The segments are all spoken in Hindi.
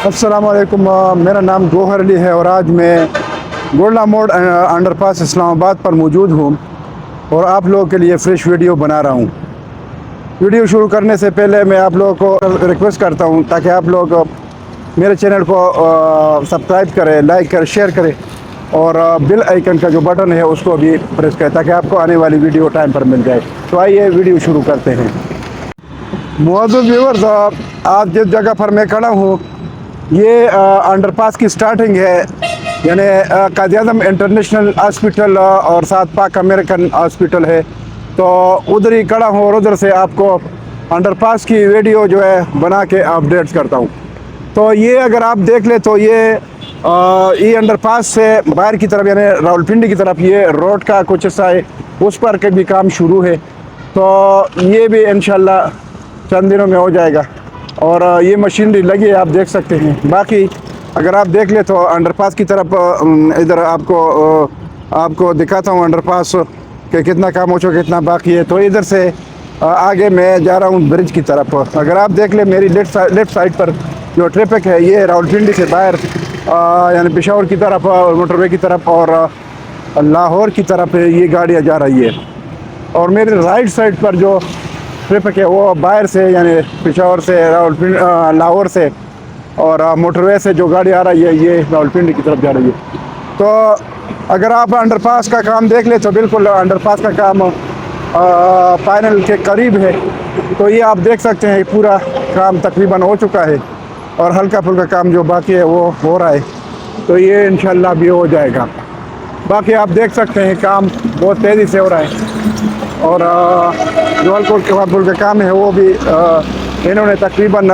अस्सलामुअलैकुम। मेरा नाम गौहर अली है और आज मैं गोला मोड़ अंडरपास इस्लामाबाद पर मौजूद हूँ और आप लोगों के लिए फ्रेश वीडियो बना रहा हूँ। वीडियो शुरू करने से पहले मैं आप लोगों को रिक्वेस्ट करता हूँ ताकि आप लोग मेरे चैनल को सब्सक्राइब करें, लाइक करें, शेयर करें और बेल आइकन का जो बटन है उसको भी प्रेस करें ताकि आपको आने वाली वीडियो टाइम पर मिल जाए। तो आइए वीडियो शुरू करते हैं। मुअज़्ज़िज़ व्यूअर्स, आज जिस जगह पर मैं खड़ा हूँ ये अंडरपास की स्टार्टिंग है, यानी कायद-ए-आज़म इंटरनेशनल हॉस्पिटल और साथ पाक अमेरिकन हॉस्पिटल है। तो उधर ही खड़ा हूँ और उधर से आपको अंडरपास की वीडियो जो है बना के अपडेट्स करता हूँ। तो ये अगर आप देख ले तो ये अंडरपास से बाहर की तरफ यानी रावलपिंडी की तरफ ये रोड का कुछ हिस्सा है, उस पर के भी काम शुरू है। तो ये भी इंशाल्लाह चंद दिनों में हो जाएगा और ये मशीनरी लगी है, आप देख सकते हैं। बाकी अगर आप देख ले तो अंडरपास की तरफ इधर आपको दिखाता हूँ अंडरपास के कितना काम हो चुका, कितना बाकी है। तो इधर से आगे मैं जा रहा हूँ ब्रिज की तरफ। अगर आप देख ले मेरी लेफ़्ट साइड पर जो ट्रैफिक है ये रावलपिंडी से बाहर यानी पेशावर की तरफ और मोटरवे की तरफ और लाहौर की तरफ ये गाड़ियाँ जा रही है। और मेरे राइट साइड पर जो ट्रैफिक है वो बाहर से यानी पेशावर से लाहौर से और मोटरवे से जो गाड़ी आ रही है ये रावलपिंडी की तरफ जा रही है। तो अगर आप अंडरपास का काम देख ले तो बिल्कुल अंडरपास का काम फाइनल के करीब है। तो ये आप देख सकते हैं पूरा काम तकरीबन हो चुका है और हल्का फुल्का काम जो बाकी है वो हो रहा है। तो ये इंशाल्लाह भी हो जाएगा। बाकी आप देख सकते हैं काम बहुत तेज़ी से हो रहा है और जो हल्का फुल्का काम है वो भी इन्होंने तकरीबन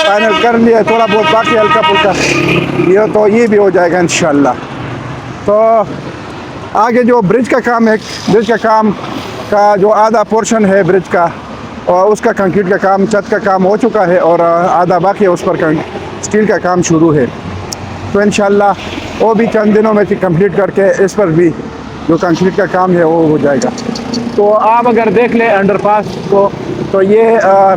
फाइनल कर लिया है। थोड़ा बहुत बाकी हल्का फुल्का ये तो ये भी हो जाएगा इंशाल्लाह। तो आगे जो ब्रिज का काम है, ब्रिज का काम का जो आधा पोर्शन है ब्रिज का और उसका कंक्रीट का काम, छत का काम हो चुका है और आधा बाकी है, उस पर स्टील का काम शुरू है। तो इंशाल्लाह वो भी चंद दिनों में कंप्लीट करके इस पर भी जो कंक्रीट का काम है वो हो जाएगा। तो आप अगर देख लें अंडरपास को तो ये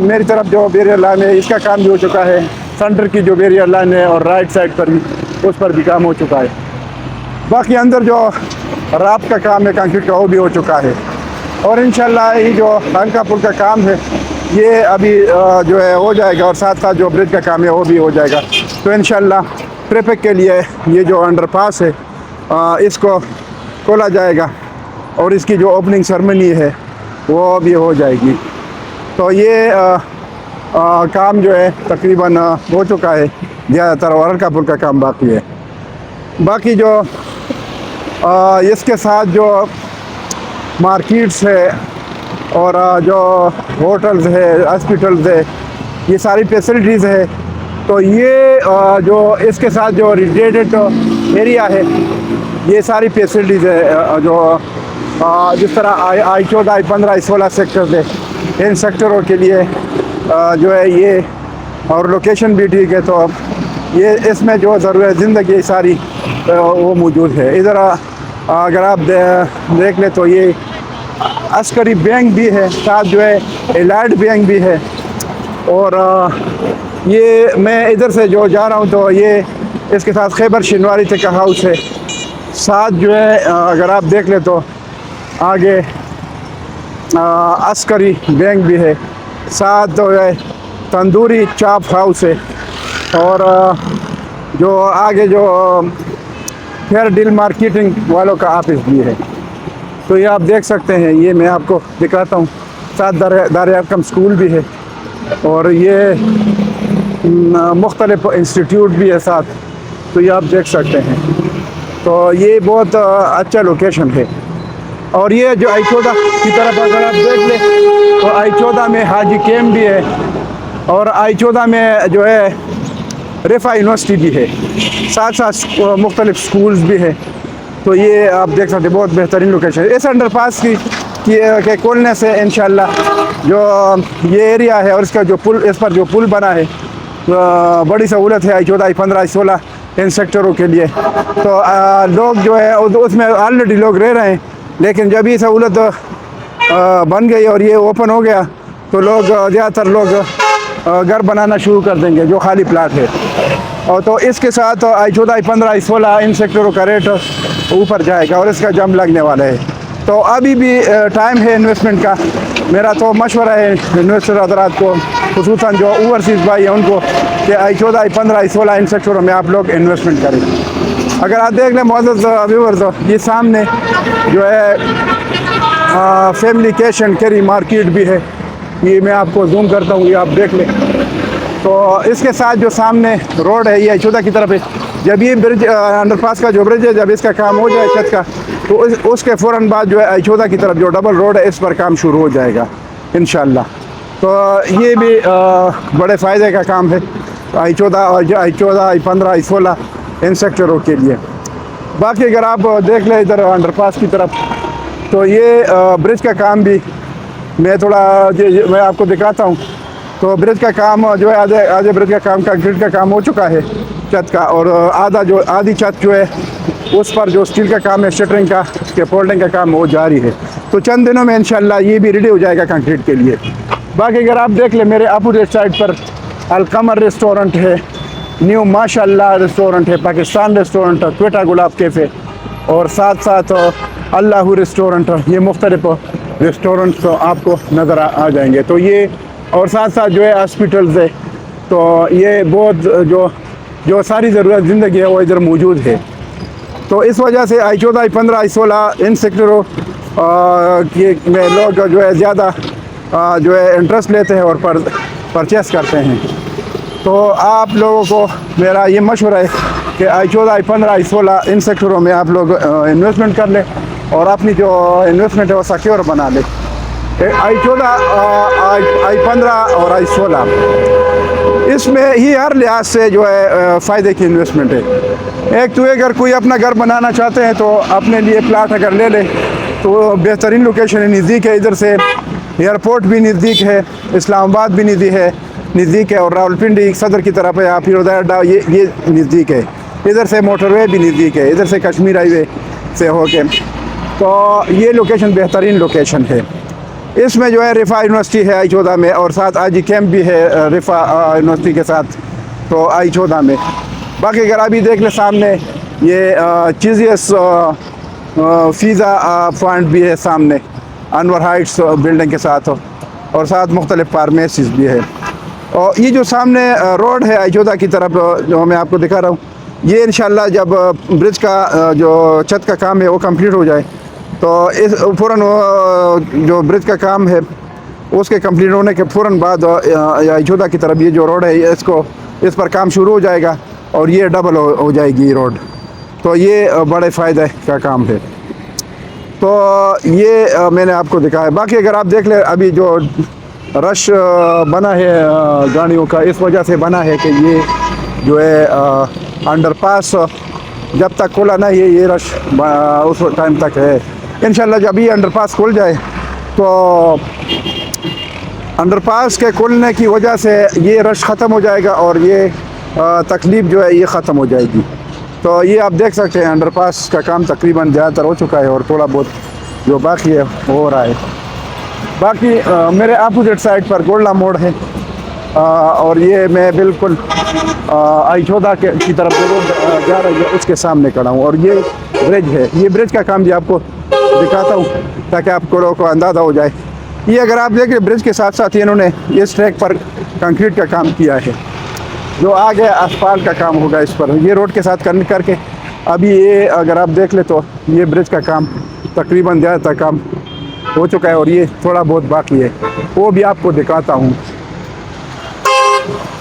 मेरी तरफ जो बैरियर लाइन है इसका काम भी हो चुका है, सेंटर की जो बैरियर लाइन है और राइट साइड पर भी उस पर भी काम हो चुका है। बाकी अंदर जो रात का काम है कंक्रीट का वो भी हो चुका है और इंशाल्लाह ये जो हल्का फुल्का काम है ये अभी जो है हो जाएगा और साथ साथ जो ब्रिज का काम है वो भी हो जाएगा। तो इंशाल्लाह ट्रैफिक के लिए ये जो अंडरपास है इसको खोला जाएगा और इसकी जो ओपनिंग सेरेमनी है वो भी हो जाएगी। तो ये काम जो है तकरीबन हो चुका है ज़्यादातर और हल्का फुल्का काम बाकी है। बाकी जो इसके साथ जो मार्केट्स है और जो होटल्स है, हॉस्पिटल्स है, ये सारी फैसिलिटीज़ है। तो ये जो इसके साथ जो रिलेटेड एरिया है ये सारी फैसिलिटीज़ है जो जिस तरह I-14, I-15, I-16 सेक्टर है, इन सेक्टरों के लिए जो है ये और लोकेशन भी ठीक है। तो ये इसमें जो ज़रूरत ज़िंदगी सारी वो मौजूद है। इधर अगर आप देख ले तो ये अस्करी बैंक भी है, साथ जो है एलाइड बैंक भी है। और ये मैं इधर से जो जा रहा हूँ तो ये इसके साथ खैबर शिनवारी तक का हाउस है। साथ जो है अगर आप देख ले तो आगे अस्करी बैंक भी है, साथ जो है तंदूरी चाप हाउस है और जो आगे जो फेयर डील मार्केटिंग वालों का ऑफिस भी है। तो ये आप देख सकते हैं, ये मैं आपको दिखाता हूँ। साथ दार-ए-हकम स्कूल भी है और ये मुख्तलिफ इंस्टीट्यूट भी है साथ। तो ये आप देख सकते हैं। तो ये बहुत अच्छा लोकेशन है। और ये जो I-14 की तरफ अगर आप देख लें तो I-14 में हाजी कैम्प भी है और I-14 में जो है रिफा यूनिवर्सिटी भी है, साथ साथ मुख्तलिफ स्कूल्स भी है। तो ये आप देख सकते हैं, बहुत बेहतरीन लोकेशन है। इस अंडरपास के खोलने से इंशाल्लाह जो ये एरिया है और इसका जो पुल, इस पर जो पुल बना है बड़ी सहूलत है I-14, I-15, I-16 इन सेक्टरों के लिए। तो लोग जो है उसमें ऑलरेडी लोग रह रहे हैं, लेकिन जब ये सहूलत बन गई और ये ओपन हो गया तो लोग ज़्यादातर लोग घर बनाना शुरू कर देंगे जो खाली प्लाट है। और तो इसके साथ I14 I15 I16 इन सेक्टरों का रेट ऊपर जाएगा और इसका जंप लगने वाला है। तो अभी भी टाइम है इन्वेस्टमेंट का। मेरा तो मशवरा है इन्वेस्टर हज़रात को, खुसूसन जो ओवरसीज़ भाई हैं उनको, कि I14 I15 I16 इन सेक्टरों में आप लोग इन्वेस्टमेंट करें। अगर आप देख लें मुअज़्ज़ज़ व्यूअर्स, ये सामने जो है family cash and carry market भी है। ये मैं आपको जूम करता हूँ, ये आप देख लें। तो इसके साथ जो सामने रोड है ये I14 की तरफ है। जब ये ब्रिज अंडरपास का जो ब्रिज है, जब इसका काम हो जाए छत का, तो उसके फ़ौरन बाद जो है I14 की तरफ जो डबल रोड है इस पर काम शुरू हो जाएगा इंशाल्लाह। तो ये भी बड़े फ़ायदे का काम है I14 I15 I16 इन सेक्टरों के लिए। बाकी अगर आप देख लें इधर अंडरपास की तरफ, तो ये ब्रिज का काम भी मैं आपको दिखाता हूँ। तो ब्रिज का काम जो है आधे ब्रिज का काम कंक्रीट का काम हो चुका है छत का, और आधी छत जो है उस पर जो स्टील का काम है, शटरिंग का, स्कैफोल्डिंग का काम वो जारी है। तो चंद दिनों में इंशाल्लाह ये भी रेडी हो जाएगा कंक्रीट के लिए। बाकी अगर आप देख लें मेरे अपोजिट साइड पर अलकमर रेस्टोरेंट है, न्यू माशाल्लाह रेस्टोरेंट है, पाकिस्तान रेस्टोरेंट, क्वेटा गुलाब कैफ़े, और साथ साथ अल्लाह रेस्टोरेंट। ये मुख्तलिफ रेस्टोरेंट्स तो आपको नज़र आ जाएंगे। तो ये और साथ साथ जो है हॉस्पिटल्स है। तो ये बहुत जो सारी ज़रूरत ज़िंदगी है वो इधर मौजूद है। तो इस वजह से I14 I15 I16 इन सेक्टरों में लोग जो है ज़्यादा जो है इंटरेस्ट लेते हैं और परचेस करते हैं। तो आप लोगों को मेरा ये मशवरा है कि I14 I15 I16 इन सेक्टरों में आप लोग इन्वेस्टमेंट कर लें और अपनी जो इन्वेस्टमेंट है वो सिक्योर बना लें। I14 I15 और I16 इसमें ही हर लिहाज से जो है फ़ायदे की इन्वेस्टमेंट है। एक तो अगर कोई अपना घर बनाना चाहते हैं तो अपने लिए प्लाट अगर ले लें तो बेहतरीन लोकेशन है, नज़दीक है। इधर से एयरपोर्ट भी नज़दीक है, इस्लामाबाद भी नज़दीक है, और रावलपिंडी सदर की तरफ है, या फिर उधर ये नज़दीक है। इधर से मोटरवे भी नज़दीक है, इधर से कश्मीर हाईवे से होके। तो ये लोकेशन बेहतरीन लोकेशन है। इसमें जो है रिफ़ा यूनिवर्सिटी है I14 में, और साथ आजी कैंप भी है रिफ़ा यूनिवर्सिटी के साथ तो I14 में। बाकी अगर अभी देख ले सामने ये चीज़ियस फ़ीज़ा पॉइंट भी है सामने, अनवर हाइट्स बिल्डिंग के साथ, और साथ मुख्तलिफ फार्मेसीज़ भी है। और ये जो सामने रोड है I14 की तरफ जो मैं आपको दिखा रहा हूँ, ये इंशाल्लाह जब ब्रिज का जो छत का काम है वो कंप्लीट हो जाए तो इस फ़ौरन जो ब्रिज का काम है उसके कंप्लीट होने के फ़ौरन बाद I14 की तरफ ये जो रोड है इस पर काम शुरू हो जाएगा और ये डबल हो जाएगी ये रोड। तो ये बड़े फ़ायदे का काम है। तो ये मैंने आपको दिखाया। बाकी अगर आप देख ले अभी जो रश बना है गाड़ियों का, इस वजह से बना है कि ये जो है अंडरपास जब तक खुला नहीं है ये रश उस टाइम तक है। इंशाल्लाह जब ये अंडरपास खुल जाए तो अंडरपास के खुलने की वजह से ये रश ख़त्म हो जाएगा और ये तकलीफ़ जो है ये ख़त्म हो जाएगी। तो ये आप देख सकते हैं अंडरपास का काम तकरीबन ज़्यादातर हो चुका है और थोड़ा बहुत जो बाकी है वो हो रहा है। बाकी मेरे अपोजिट साइड पर गोल्डा मोड़ है और ये मैं बिल्कुल I14 की तरफ जरूर जा रही है उसके सामने खड़ा हूँ, और ये ब्रिज है। ये ब्रिज का काम भी आपको दिखाता हूँ ताकि आपको लोगों को अंदाज़ा हो जाए। ये अगर आप देखें ब्रिज के साथ साथ इन्होंने इस ट्रैक पर कंक्रीट का काम किया है, जो आगे asfalt का काम होगा इस पर, ये रोड के साथ करके अभी ये अगर आप देख ले तो ये ब्रिज का काम तकरीबन ज़्यादातर काम हो चुका है और ये थोड़ा बहुत बाकी है, वो भी आपको दिखाता हूँ।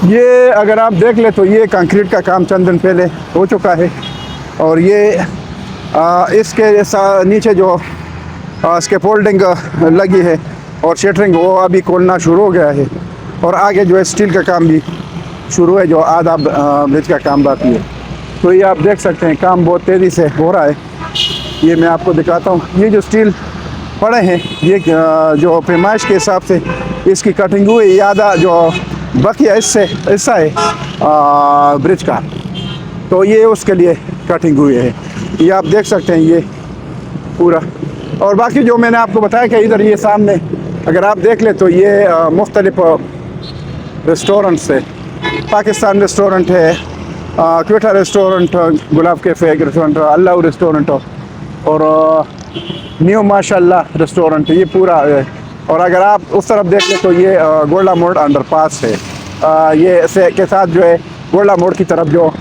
ये अगर आप देख ले तो ये कंक्रीट का काम चंद दिन पहले हो चुका है और ये इसके नीचे जो स्कैफोल्डिंग लगी है और शटरिंग वो अभी खोलना शुरू हो गया है, और आगे जो है स्टील का काम भी शुरू है, जो आधा ब्रिज का काम बाकी है। तो ये आप देख सकते हैं काम बहुत तेज़ी से हो रहा है। ये मैं आपको दिखाता हूँ, ये जो स्टील पड़े हैं ये जो पैमाइश के हिसाब से इसकी कटिंग हुई, ये आधा जो बाकी हिस्सा है ब्रिज का, तो ये उसके लिए कटिंग हुई है। ये आप देख सकते हैं ये पूरा। और बाकी जो मैंने आपको बताया कि इधर ये सामने अगर आप देख ले तो ये मुख्तलिफ रेस्टोरेंट से। पाकिस्तान रेस्टोरेंट है, क्वेटा रेस्टोरेंट, गुलाब कैफ़े रेस्टोरेंट, अल्लाह रेस्टोरेंट और न्यू माशाल्लाह रेस्टोरेंट, ये पूरा है। और अगर आप उस तरफ देख लें तो ये गोल्डा मोड़ अंडरपास है। ये से के साथ जो है गोल्डा मोड़ की तरफ जो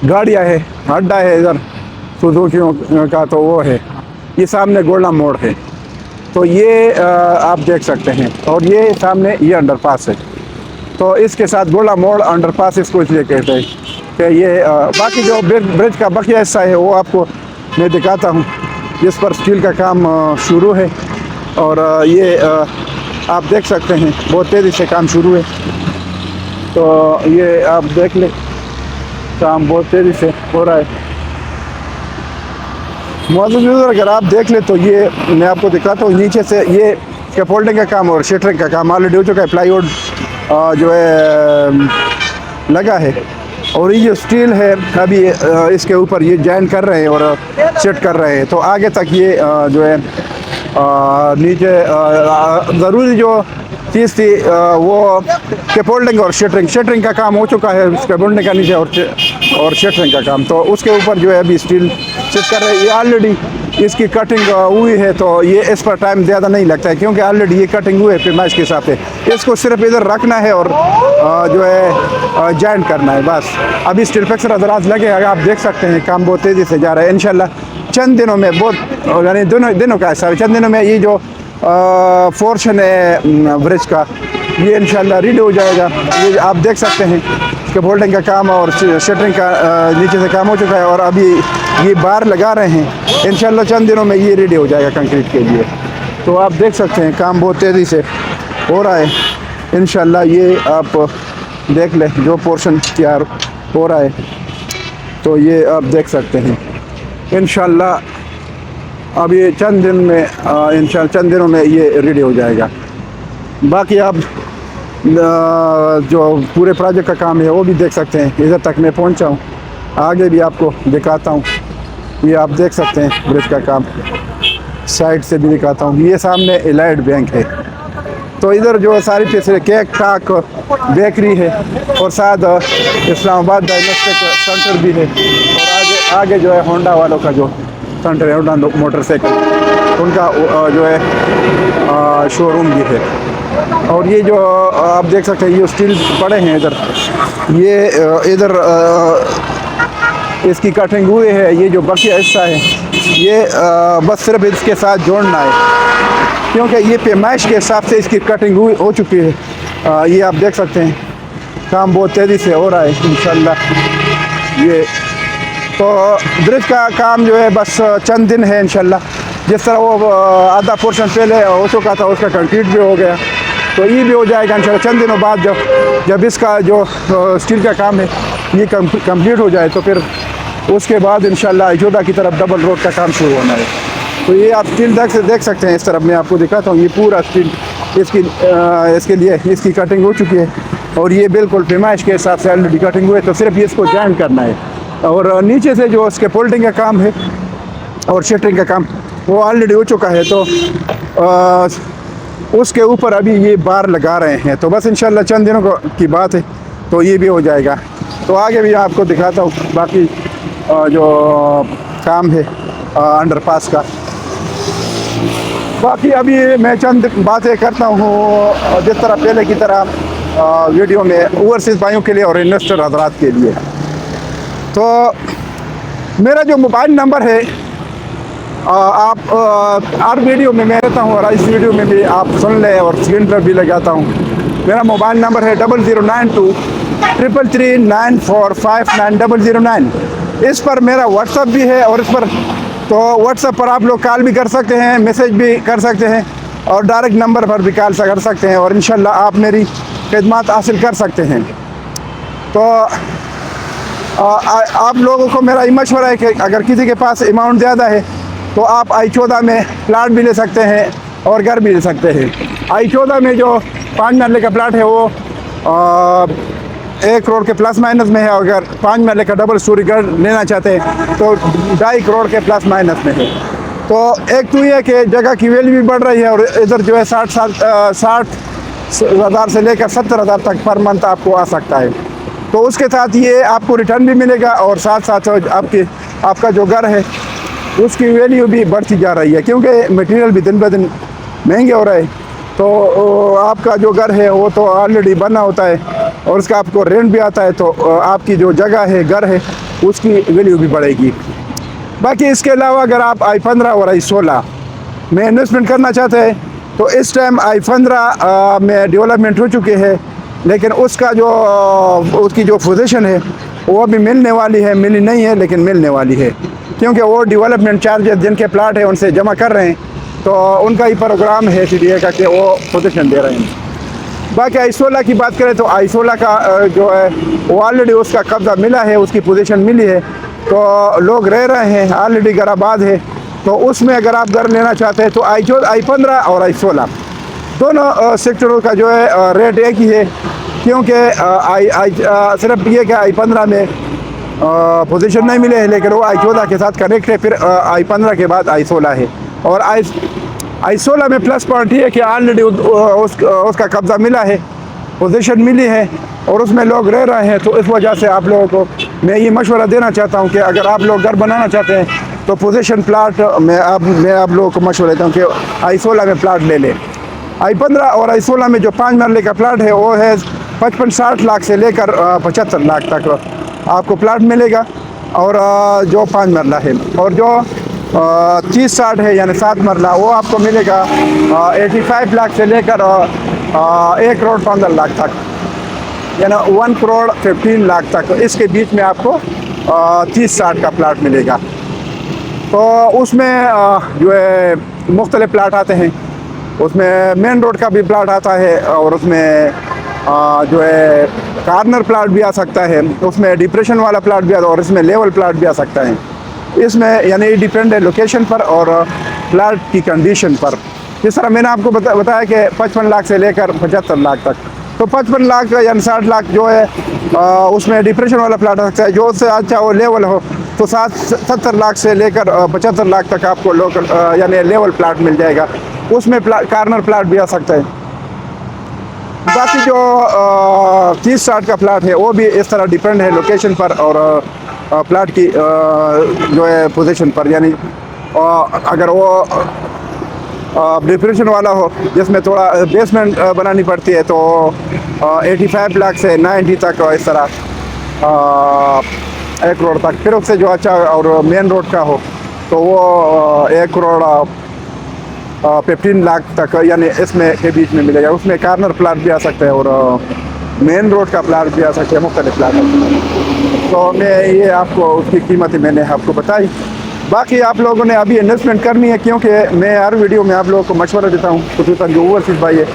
गाड़ियाँ है, अड्डा है इधर सुजुकियों का, तो वो है। ये सामने गोल्डा मोड़ है, तो ये आप देख सकते हैं। और ये सामने ये अंडरपास है, तो इसके साथ गोल्डा मोड़ अंडरपास इसको इसलिए कहते हैं कि ये बाकी जो ब्रिज का बकिया हिस्सा है वो आपको मैं दिखाता हूँ, जिस पर स्टील का काम शुरू है। और ये आप देख सकते हैं बहुत तेज़ी से काम शुरू है, तो ये आप देख लें काम बहुत तेज़ी से हो रहा है। मौजूद अगर आप देख लें तो ये मैं आपको दिखाता हूँ, नीचे से ये स्कैफोल्डिंग का काम और शटरिंग का काम ऑलरेडी हो चुका है। प्लाईवुड जो है लगा है, और ये जो स्टील है अभी इसके ऊपर ये जॉइन कर रहे हैं और सेट कर रहे हैं। तो आगे तक ये जो है नीचे ज़रूरी जो चीज़ थी वो स्कैफोल्डिंग और शटरिंग का काम हो चुका है। स्कैफोल्डिंग का नीचे और शटरिंग का काम, तो उसके ऊपर जो है अभी स्टील सेट कर रहे हैं। ये ऑलरेडी इसकी कटिंग हुई है, तो ये इस पर टाइम ज़्यादा नहीं लगता है क्योंकि ऑलरेडी ये कटिंग हुई है पैमाइश के हिसाब से। इसको सिर्फ इधर रखना है और जो है जॉइन करना है बस। अभी स्टील फिक्सर हज़रात लगे, अगर आप देख सकते हैं काम बहुत तेज़ी से जा रहा है। इंशाल्लाह चंद दिनों में, बहुत यानी दिनों का हिसाब है, चंद दिनों में ये जो पोर्शन है ब्रिज का ये इंशाल्लाह रेडी हो जाएगा। ये आप देख सकते हैं कि बोल्डिंग का काम और शटरिंग का नीचे से काम हो चुका है, और अभी ये बार लगा रहे हैं। इंशाल्लाह चंद दिनों में ये रेडी हो जाएगा कंक्रीट के लिए। तो आप देख सकते हैं काम बहुत तेज़ी से हो रहा है। इंशाल्लाह ये आप देख लें जो पोर्शन तैयार हो रहा है, तो ये आप देख सकते हैं। इंशाल्लाह अब ये चंद दिन में इंशाल्लाह चंद दिनों में ये रेडी हो जाएगा। बाकी आप जो पूरे प्रोजेक्ट का काम है वो भी देख सकते हैं। इधर तक मैं पहुंचा हूँ, आगे भी आपको दिखाता हूँ। ये आप देख सकते हैं ब्रिज का काम, साइड से भी दिखाता हूँ। ये सामने एलाइड बैंक है, तो इधर जो सारी फैसिलिटी केक टाक बेकरी है, और साथ इस्लामाबाद डायग्नोस्टिक सेंटर भी है, और आगे जो है होंडा वालों का जो सेंटर है, होंडा मोटरसाइकिल उनका जो है शोरूम भी है। और ये जो आप देख सकते हैं ये स्टील पड़े हैं इधर, ये इधर इसकी कटिंग हुई है। ये जो बकिया हिस्सा है ये बस सिर्फ इसके साथ जोड़ना है, क्योंकि ये पैमाइश के हिसाब से इसकी कटिंग हुई हो चुकी है। ये आप देख सकते हैं काम बहुत तेज़ी से हो रहा है इंशाल्लाह। ये तो ब्रिज का काम जो है बस चंद दिन है इंशाल्लाह। जिस तरह वो आधा पोर्शन पहले हो चुका था उसका कंक्रीट भी हो गया, तो ये भी हो जाएगा इंशाल्लाह चंद दिनों बाद। जब इसका जो स्टील का काम है ये कंप्लीट हो जाए, तो फिर उसके बाद इंशाल्लाह अयोध्या की तरफ डबल रोड का काम शुरू होना है। तो ये आप स्टील देख सकते हैं। इस तरफ मैं आपको दिखाता हूँ, ये पूरा स्टील इसके लिए इसकी कटिंग हो चुकी है, और ये बिल्कुल पैमाइश के हिसाब से ऑलरेडी कटिंग हुई है। तो सिर्फ इसको जॉइन करना है, और नीचे से जो स्कैफोल्डिंग का काम है और शटरिंग का काम वो ऑलरेडी हो चुका है। तो उसके ऊपर अभी ये बार लगा रहे हैं, तो बस इंशाल्लाह चंद दिनों की बात है, तो ये भी हो जाएगा। तो आगे भी आपको दिखाता हूँ बाकी जो काम है अंडरपास का। बाकी अभी मैं चंद बातें करता हूँ जिस तरह पहले की तरह वीडियो में ओवरसीज़ भाइयों के लिए और इन्वेस्टर हजरात के लिए। तो मेरा जो मोबाइल नंबर है आप हर वीडियो में मैं रहता हूँ, और इस वीडियो में भी आप सुन लें, और स्क्रीन पर भी लगाता हूँ। मेरा मोबाइल नंबर है 0092 333 9459 इस पर मेरा व्हाट्सअप भी है, और इस पर तो व्हाट्सअप पर आप लोग कॉल भी कर सकते हैं, मैसेज भी कर सकते हैं, और डायरेक्ट नंबर पर भी कॉल कर सकते हैं, और इंशाल्लाह आप मेरी खिदमत हासिल कर सकते हैं। तो आप लोगों को मेरा ये मशवरा है कि अगर किसी के पास अमाउंट ज़्यादा है तो आप I14 में प्लाट भी ले सकते हैं और घर भी ले सकते हैं। I14 में जो 5 मरले का प्लाट है वो 1 करोड़ के प्लस माइनस में है, अगर 5 मरले का डबल स्टोरी घर लेना चाहते हैं तो 2.5 करोड़ के प्लस माइनस में है। तो एक तो ये है कि जगह की वैल्यू भी बढ़ रही है, और इधर जो है 60 60,000 से लेकर 70,000 तक पर मंथ आपको आ सकता है। तो उसके साथ ये आपको रिटर्न भी मिलेगा और साथ साथ आपका जो घर है उसकी वैल्यू भी बढ़ती जा रही है, क्योंकि मटेरियल भी दिन ब दिन महंगे हो रहे हैं। तो आपका जो घर है वो तो ऑलरेडी बना होता है और उसका आपको रेंट भी आता है, तो आपकी जो जगह है, घर है, उसकी वैल्यू भी बढ़ेगी। बाकी इसके अलावा अगर आप i15 और i16 में इन्वेस्टमेंट करना चाहते हैं तो इस टाइम i15 में डेवलपमेंट हो चुके हैं, लेकिन उसकी जो पोजीशन है वो अभी मिलने वाली है, मिली नहीं है लेकिन मिलने वाली है, क्योंकि वो डेवलपमेंट चार्जेस जिनके प्लाट है उनसे जमा कर रहे हैं, तो उनका ही प्रोग्राम है CDA का कि वो पोजीशन दे रहे हैं। बाकी i16 की बात करें तो i16 का जो है वो ऑलरेडी उसका कब्जा मिला है, उसकी पोजीशन मिली है, तो लोग रह रहे हैं, ऑलरेडी घर आबाद है। तो उसमें अगर आप घर लेना चाहते हैं तो i15 और i16 दोनों सेक्टरों का जो है रेट एक ही है, क्योंकि सिर्फ ये कि i15 में पोजीशन नहीं मिले हैं, लेकिन वो i14 के साथ कनेक्ट है, फिर i15 के बाद i16 है। और i16 में प्लस पॉइंट ये है कि ऑलरेडी उसका कब्जा मिला है, पोजीशन मिली है और उसमें लोग रह रहे हैं। तो इस वजह से आप लोगों को मैं ये मशवरा देना चाहता हूँ कि अगर आप लोग घर बनाना चाहते हैं तो पोजीशन प्लाट मैं आप लोगों को मशवरा देता हूँ कि i16 में प्लाट ले लें। i15 और i16 में जो 5 मरले का प्लाट है वो है 55-60 लाख से लेकर 75 लाख तक आपको प्लाट मिलेगा, और जो 5 मरला है, और जो 30-60 है यानी 7 मरला वो आपको मिलेगा 85 लाख से लेकर 1 करोड़ 15 लाख तक, यानी 1 करोड़ 15 लाख तक। तो इसके बीच में आपको 30-60 का प्लाट मिलेगा। तो उसमें जो है मुख्तलिफ प्लाट आते हैं, उसमें मेन रोड का भी प्लाट आता है और उसमें जो है कार्नर प्लाट भी आ सकता है, उसमें डिप्रेशन वाला प्लाट भी आता है और इसमें लेवल प्लाट भी आ सकता है। इसमें यानी डिपेंड है लोकेशन पर और प्लाट की कंडीशन पर। जिस तरह मैंने आपको बताया कि 55 लाख से लेकर 75 लाख तक, तो 55 लाख यानी 60 लाख जो है उसमें डिप्रेशन वाला प्लाट आ सकता है। जो उससे अच्छा वो लेवल हो तो 70 लाख से लेकर 75 लाख तक आपको लोकल यानी लेवल प्लाट मिल जाएगा, उसमें कार्नर प्लाट भी आ सकता है। बाकी जो 30-60 का प्लाट है वो भी इस तरह डिपेंड है लोकेशन पर और प्लाट की जो है पोजीशन पर। यानी अगर वो डिप्रेशन वाला हो जिसमें थोड़ा बेसमेंट बनानी पड़ती है तो 85 लाख से 90 तक, इस तरह 1 करोड़ तक। फिर उससे जो अच्छा और मेन रोड का हो तो वो 1 करोड़ 15 लाख तक, यानी इसमें के बीच में मिलेगा। उसमें कार्नर प्लाट भी आ सकता है और मेन रोड का प्लाट भी आ सकता है, मुख्तलिफ प्लाट। तो मैं ये आपको उसकी कीमत मैंने आपको बताई। बाकी आप लोगों ने अभी इन्वेस्टमेंट करनी है, क्योंकि मैं हर वीडियो में आप लोगों को मशवरा देता हूँ, खुसूसन जो ओवरसीज़ भाई है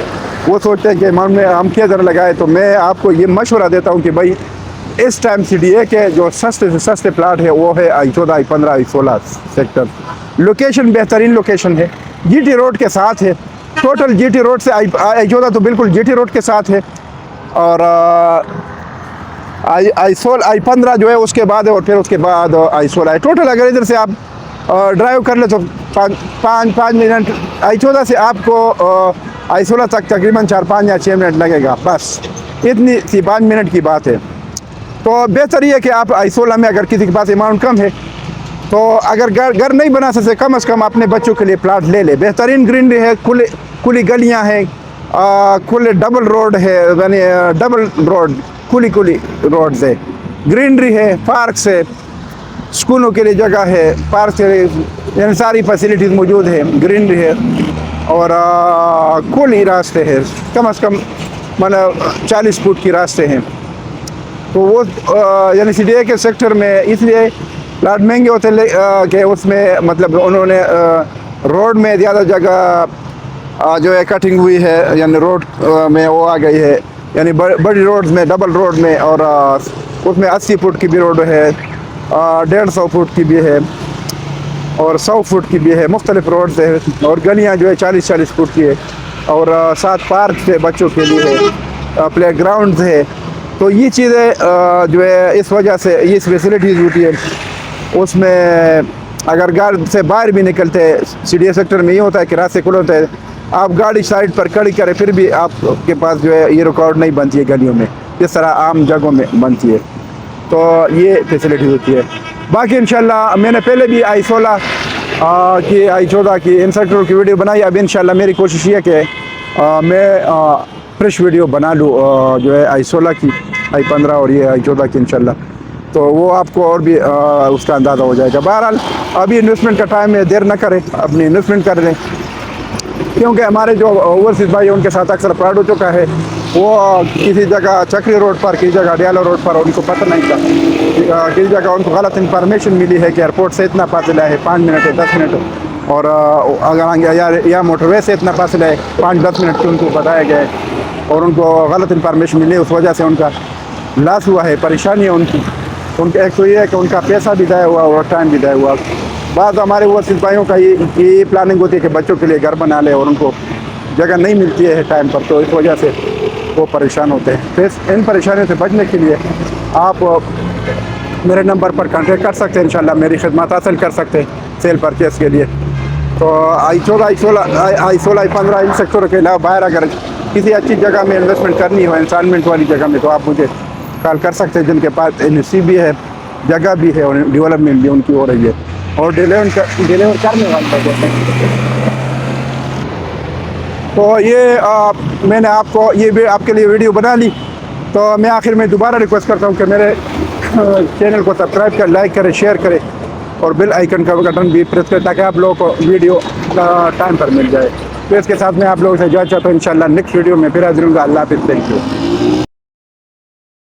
वो सोचते हैं कि हम क्या ज़रा लगाए, तो मैं आपको ये मशवरा देता हूँ कि भाई इस टाइम CDA के जो सस्ते से सस्ते प्लाट है वो है i14, i15, i16 sector. Location बेहतरीन लोकेशन है, GT रोड के साथ है, टोटल GT रोड से i14 तो बिल्कुल GT रोड के साथ है, और i15 जो है उसके बाद है, और फिर उसके बाद i16 है। टोटल अगर इधर से आप ड्राइव कर ले तो 5 मिनट, i14 से आपको i16 तक तकरीबन 4-5 या 6 मिनट लगेगा, बस इतनी सी 5 मिनट की बात है। तो बेहतर ये है कि आप i16 में अगर किसी के पास अमाउंट कम है तो अगर घर नहीं बना सकते कम से कम अपने बच्चों के लिए प्लाट ले ले। बेहतरीन ग्रीनरी है, खुली गलियां हैं, खुले डबल रोड है, यानी डबल रोड खुली रोड है, ग्रीनरी है, पार्क से स्कूलों के लिए जगह है, पार्क से यानी सारी फैसिलिटीज़ मौजूद है, ग्रीनरी है और खुली रास्ते हैं, कम से कम मतलब 40 फुट की रास्ते हैं। तो वो यानी CDA के सेक्टर में इसलिए प्लाट महंगे होते कि उसमें मतलब उन्होंने रोड में ज़्यादा जगह जो है कटिंग हुई है, यानी रोड में वो आ गई है, यानी बड़ी रोड्स में, डबल रोड में, और उसमें 80 फुट की भी रोड है, 150 फुट की भी है और 100 फुट की भी है, मुख्तलिफ रोड्स है, और गलियां जो है 40-40 फुट की है, और साथ पार्क है बच्चों के लिए है, प्ले ग्राउंड है। तो ये चीज़ें जो है इस वजह से ये फैसिलिटीज़ होती है। उसमें अगर घर से बाहर भी निकलते हैं, CDA सेक्टर में ये होता है कि रास्ते खुले होते हैं, आप गाड़ी साइड पर खड़ी करें फिर भी आपके पास जो है ये रिकॉर्ड नहीं बनती है गलियों में, जिस तरह आम जगहों में बनती है। तो ये फैसिलिटी होती है। बाकी इंशाल्लाह मैंने पहले भी I16 की I14 की इंस्ट्रक्टर की वीडियो बनाई। अब इंशाल्लाह मेरी कोशिश ये कि मैं फ्रेश वीडियो बना लूँ जो है I16 की, I15 और ये I14 की इंशाल्लाह, तो वो आपको और भी उसका अंदाज़ा हो जाएगा। बहरहाल अभी इन्वेस्टमेंट का टाइम है, देर ना करें, अपनी इन्वेस्टमेंट कर दें, क्योंकि हमारे जो ओवरसीज़ भाई उनके साथ अक्सर फ्रॉड हो चुका है। वो किसी जगह चक्री रोड पर, किसी जगह अडियाला रोड पर उनको पता नहीं था, किसी जगह उनको गलत इंफॉर्मेशन मिली है कि एयरपोर्ट से इतना फासला है 5 मिनट है 10 मिनट, और अगर या मोटरवे से इतना फासला है 5-10 मिनट के उनको बताया गया है, और उनको गलत इंफॉर्मेशन मिली, उस वजह से उनका लॉस हुआ है, परेशानी है उनकी। एक तो ये है कि उनका पैसा भी ज़ाया हुआ और टाइम भी ज़ाया हुआ। बाद हमारे ओवरसीज़ भाइयों का ये प्लानिंग होती है कि बच्चों के लिए घर बना ले, और उनको जगह नहीं मिलती है टाइम पर, तो इस वजह से वो परेशान होते हैं। फिर इन परेशानियों से बचने के लिए आप मेरे नंबर पर कांटेक्ट कर सकते हैं, इंशाल्लाह मेरी खिदमत हासिल कर सकते हैं सेल परचेस के लिए। तो I16 I15 इन सेक्टरों के अलावा बाहर अगर किसी अच्छी जगह में इन्वेस्टमेंट करनी हो, इंस्टॉलमेंट वाली जगह में, तो आप मुझे कॉल कर सकते हैं, जिनके पास NOC भी है, जगह भी है, और डेवलपमेंट भी उनकी हो रही है, और डिलीवर करने वाले हैं। तो ये मैंने आपको ये भी आपके लिए वीडियो बना ली। तो मैं आखिर में दोबारा रिक्वेस्ट करता हूँ कि मेरे चैनल को सब्सक्राइब करें, लाइक करें, शेयर करें, और बेल आइकन का बटन भी प्रेस करें, ताकि आप लोगों को वीडियो टाइम पर मिल जाए। तो इसके साथ मैं आप लोगों से इजाज़त चाहता हूँ। इंशाल्लाह नेक्स्ट वीडियो में फिर हाजिर होऊंगा। अल्लाह हाफ़िज़, थैंक यू।